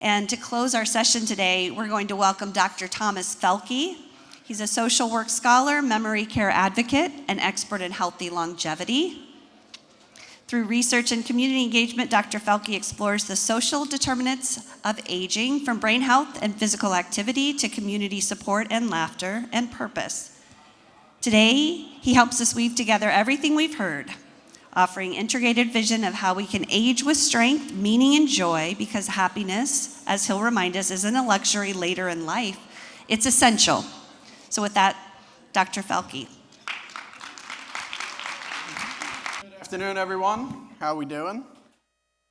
And to close our session today, we're going to welcome Dr. Thomas Felke. He's a social work scholar, memory care advocate, and expert in healthy longevity. Through research and community engagement, Dr. Felke explores the social determinants of aging, from brain health and physical activity to community support and laughter and purpose. Today, he helps us weave together everything we've heard, offering integrated vision of how we can age with strength, meaning, and joy, because happiness, as he'll remind us, isn't a luxury later in life. It's essential. So with that, Dr. Felke. Good afternoon, everyone. How are we doing?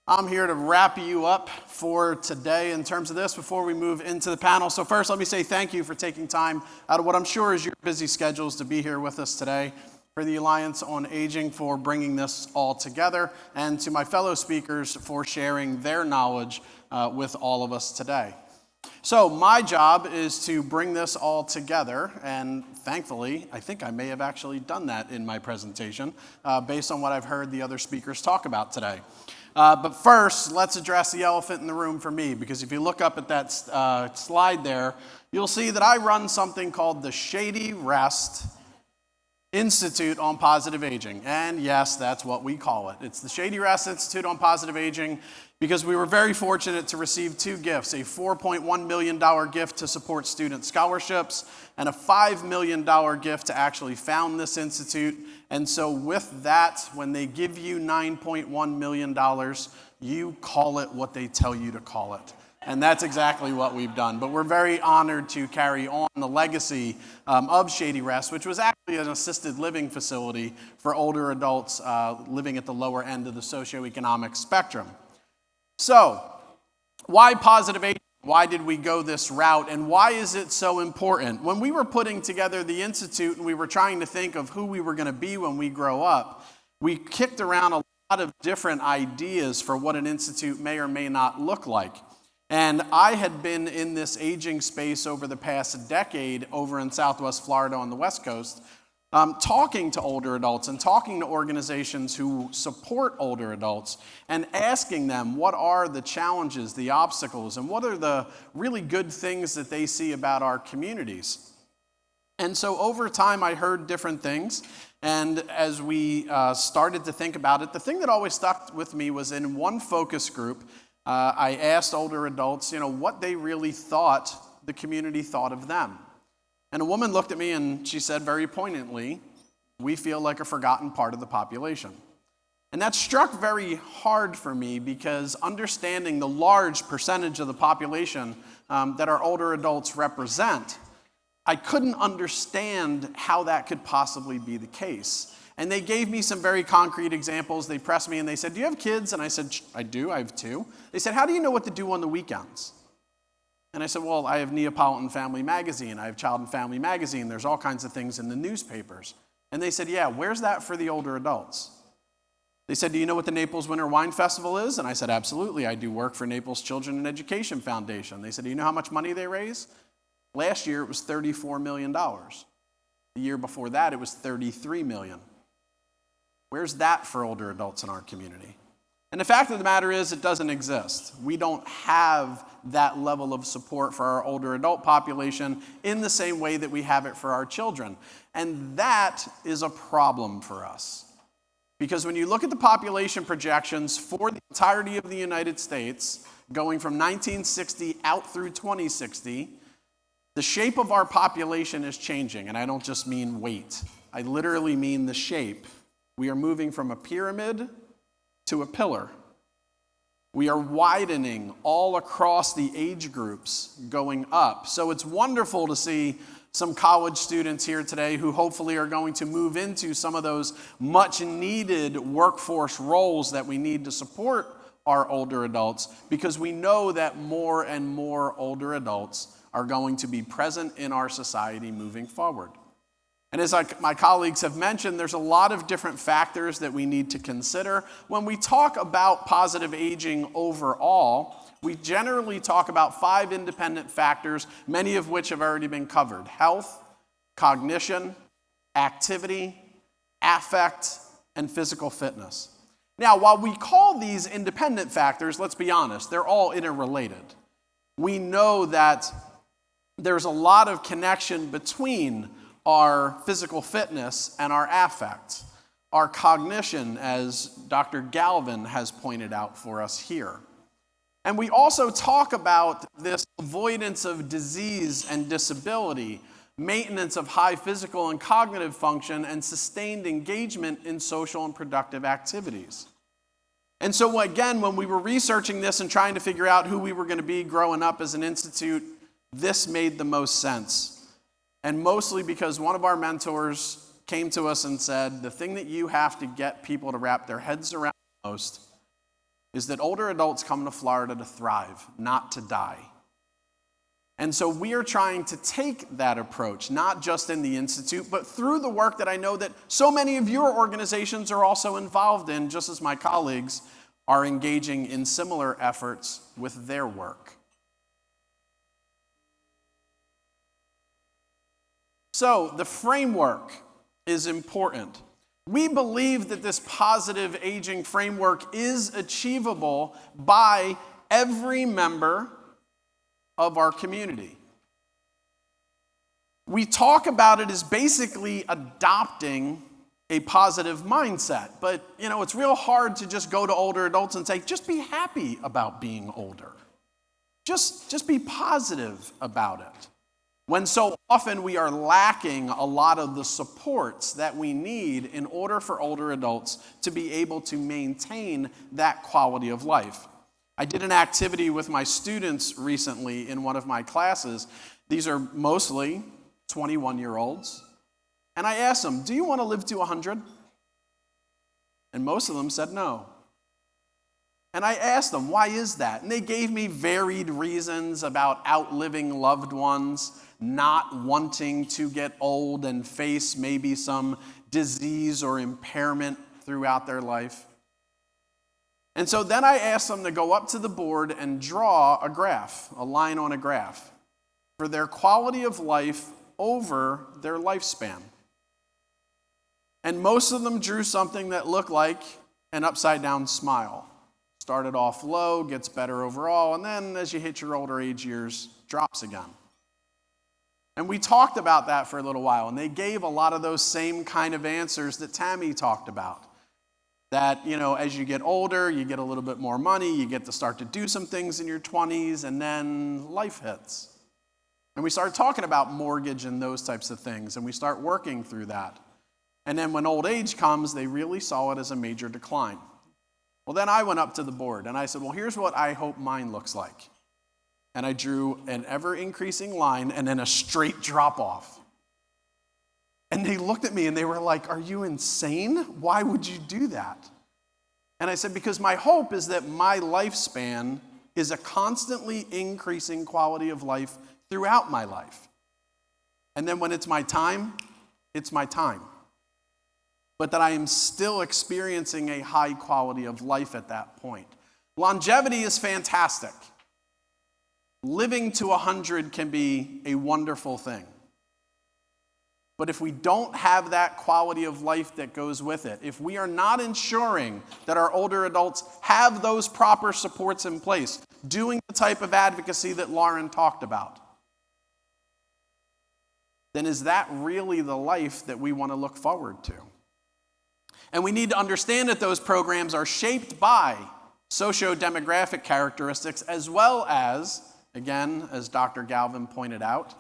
I'm here to wrap you up for today in terms of this before we move into the panel. So first, let me say thank you for taking time out of what I'm sure is your busy schedules to be here with us today, for the Alliance on Aging for bringing this all together, and to my fellow speakers for sharing their knowledge with all of us today. So my job is to bring this all together, and thankfully, I think I may have actually done that in my presentation based on what I've heard the other speakers talk about today. But first, let's address the elephant in the room for me, because if you look up at that slide there, you'll see that I run something called the Shady Rest Institute on Positive Aging. And yes, that's what we call it. It's the Shady Rest Institute on Positive Aging because we were very fortunate to receive two gifts, a $4.1 million gift to support student scholarships and a $5 million gift to actually found this institute. And so with that, when they give you $9.1 million, you call it what they tell you to call it. And that's exactly what we've done. But we're very honored to carry on the legacy of Shady Rest, which was actually an assisted living facility for older adults living at the lower end of the socioeconomic spectrum. So, why positive aging? Why did we go this route? And why is it so important? When we were putting together the Institute and we were trying to think of who we were going to be when we grow up, we kicked around a lot of different ideas for what an institute may or may not look like. And I had been in this aging space over the past decade over in Southwest Florida on the West Coast, talking to older adults and talking to organizations who support older adults and asking them what are the challenges, the obstacles, and what are the really good things that they see about our communities. And so over time, I heard different things. And as we started to think about it, the thing that always stuck with me was in one focus group, I asked older adults, what they really thought the community thought of them. And a woman looked at me and she said very poignantly, "We feel like a forgotten part of the population." And that struck very hard for me because understanding the large percentage of the population that our older adults represent, I couldn't understand how that could possibly be the case. And they gave me some very concrete examples. They pressed me and they said, "Do you have kids?" And I said, "I do, I have two." They said, "How do you know what to do on the weekends?" And I said, "Well, I have Neapolitan Family Magazine, I have Child and Family Magazine, there's all kinds of things in the newspapers." And they said, "Yeah, where's that for the older adults?" They said, "Do you know what the Naples Winter Wine Festival is?" And I said, "Absolutely, I do work for Naples Children and Education Foundation." They said, "Do you know how much money they raise?" Last year, it was $34 million. The year before that, it was $33 million. Where's that for older adults in our community? And the fact of the matter is, it doesn't exist. We don't have that level of support for our older adult population in the same way that we have it for our children. And that is a problem for us. Because when you look at the population projections for the entirety of the United States, going from 1960 out through 2060, the shape of our population is changing. And I don't just mean weight. I literally mean the shape. We are moving from a pyramid to a pillar. We are widening all across the age groups going up. So it's wonderful to see some college students here today who hopefully are going to move into some of those much needed workforce roles that we need to support our older adults, because we know that more and more older adults are going to be present in our society moving forward. And as my colleagues have mentioned, there's a lot of different factors that we need to consider. When we talk about positive aging overall, we generally talk about 5 independent factors, many of which have already been covered: health, cognition, activity, affect, and physical fitness. Now, while we call these independent factors, let's be honest, they're all interrelated. we know that there's a lot of connection between our physical fitness and our affect, our cognition, as Dr. Galvin has pointed out for us here. And we also talk about this avoidance of disease and disability, maintenance of high physical and cognitive function, and sustained engagement in social and productive activities. And so again, when we were researching this and trying to figure out who we were going to be growing up as an institute, this made the most sense. And mostly because one of our mentors came to us and said, the thing that you have to get people to wrap their heads around most is that older adults come to Florida to thrive, not to die. And so we are trying to take that approach, not just in the Institute, but through the work that I know that so many of your organizations are also involved in, just as my colleagues are engaging in similar efforts with their work. So the framework is important. We believe that this positive aging framework is achievable by every member of our community. We talk about it as basically adopting a positive mindset, but it's real hard to just go to older adults and say, just be happy about being older. Just be positive about it. When so often we are lacking a lot of the supports that we need in order for older adults to be able to maintain that quality of life. I did an activity with my students recently in one of my classes. These are mostly 21-year-olds. And I asked them, do you want to live to 100? And most of them said no. And I asked them, why is that? And they gave me varied reasons about outliving loved ones, not wanting to get old and face maybe some disease or impairment throughout their life. And so then I asked them to go up to the board and draw a graph, a line on a graph, for their quality of life over their lifespan. And most of them drew something that looked like an upside-down smile. Started off low, gets better overall, and then as you hit your older age years, drops again. And we talked about that for a little while, and they gave a lot of those same kind of answers that Tammy talked about. That, as you get older, you get a little bit more money, you get to start to do some things in your 20s, and then life hits. And we started talking about mortgage and those types of things, and we start working through that. And then when old age comes, they really saw it as a major decline. Well, then I went up to the board, and I said, well, here's what I hope mine looks like. And I drew an ever-increasing line and then a straight drop-off. And they looked at me and they were like, are you insane? Why would you do that? And I said, because my hope is that my lifespan is a constantly increasing quality of life throughout my life. And then when it's my time, it's my time. But that I am still experiencing a high quality of life at that point. Longevity is fantastic. Living to 100 can be a wonderful thing. But if we don't have that quality of life that goes with it, if we are not ensuring that our older adults have those proper supports in place, doing the type of advocacy that Lauren talked about, then is that really the life that we want to look forward to? And we need to understand that those programs are shaped by socio-demographic characteristics as well as, again, as Dr. Galvin pointed out,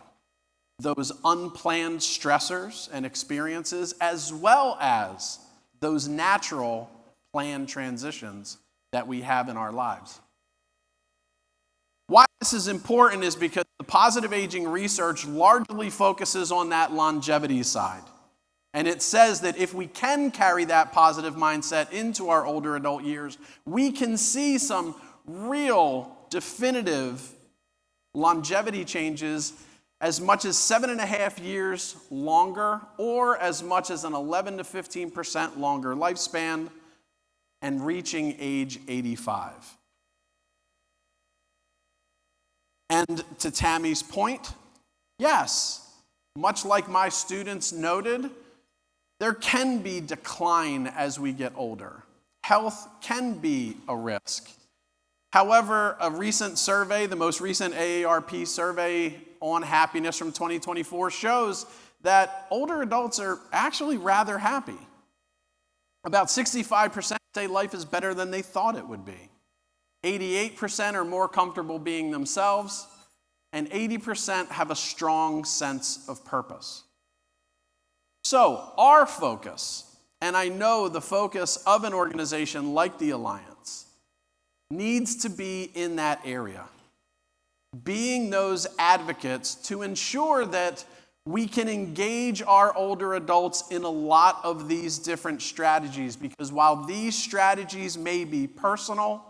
those unplanned stressors and experiences, as well as those natural planned transitions that we have in our lives. Why this is important is because the positive aging research largely focuses on that longevity side. And it says that if we can carry that positive mindset into our older adult years, we can see some real definitive longevity changes as much as 7.5 years longer, or as much as an 11 to 15% longer lifespan, and reaching age 85. And to Tammy's point, yes, much like my students noted, there can be decline as we get older. Health can be a risk. However, a recent survey, the most recent AARP survey on happiness from 2024, shows that older adults are actually rather happy. About 65% say life is better than they thought it would be. 88% are more comfortable being themselves, and 80% have a strong sense of purpose. So, our focus, and I know the focus of an organization like the Alliance, needs to be in that area. Being those advocates to ensure that we can engage our older adults in a lot of these different strategies, because while these strategies may be personal,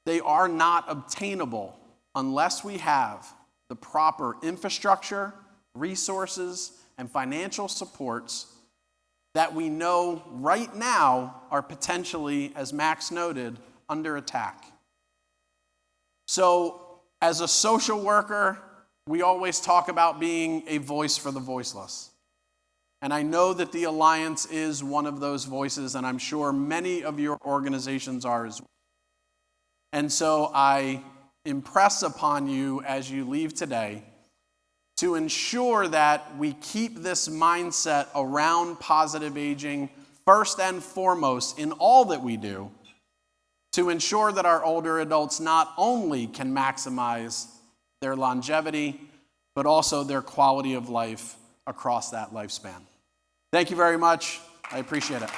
they are not obtainable unless we have the proper infrastructure, resources, and financial supports that we know right now are potentially, as Max noted, under attack. So, as a social worker, we always talk about being a voice for the voiceless. And I know that the Alliance is one of those voices, and I'm sure many of your organizations are as well. And so I impress upon you as you leave today to ensure that we keep this mindset around positive aging first and foremost in all that we do, to ensure that our older adults not only can maximize their longevity, but also their quality of life across that lifespan. Thank you very much. I appreciate it.